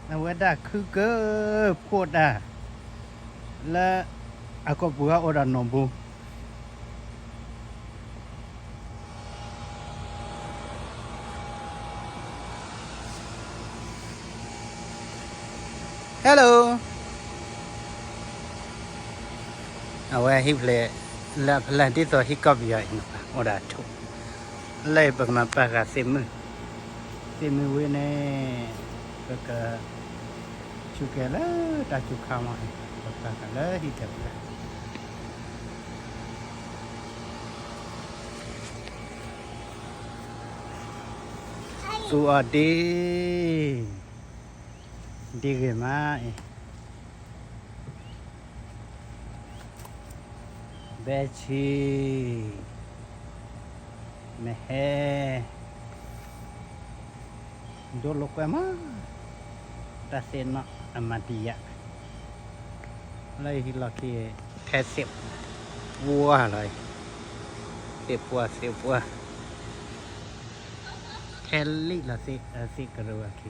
นะเวดาคือเกือบโคตรอ่ะและอากบัวอดานนบูฮัลโหลเอาไว้ฮิปเลยและพลังที่ตัวฮิกอบใหญ่นะอดาทุเลยประมาณปากาเซมือเว้ยเนี่ยก็ชุกเละตาชุกข้าวมาปากาเลยฮิตเละสวัสดีดีกันไหมเบชีแม่เฮดูลูกกันมั้งตาเซนนะอามาดีอะเลยที่เราที่แค่เสียบวัวเลยเสียบวัวแค่ลิละสิกระวักิ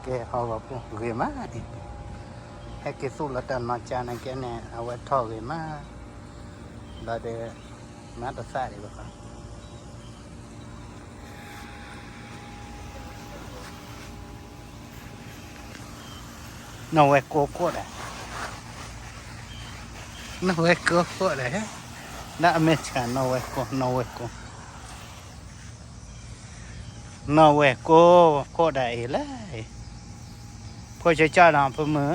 แกเขาบอกเรียมาดิให้แกสู้ละตันมาจานแกเนี่ยเอาไว้ท่อเรียมาเราเดมาตัดสายดีกว่าน้องไว้โกโก้ได้น้องไว้โกโก้ได้น่าไม่ใช่น้องไว้โกได้เลยพอจะจ่ายน้ำเพิ่มมือ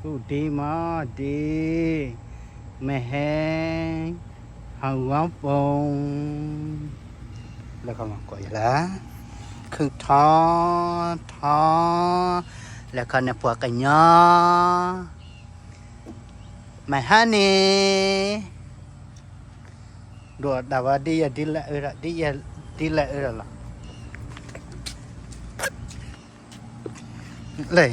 ดูดีมาดีแม่แห้งหางปงแล้วก็มาก่อยละคือท้อแล้วก็เนี่ยพวกกันยอแม่ฮันนี่ดูดาวดีอะดีละดีละล่ะเลย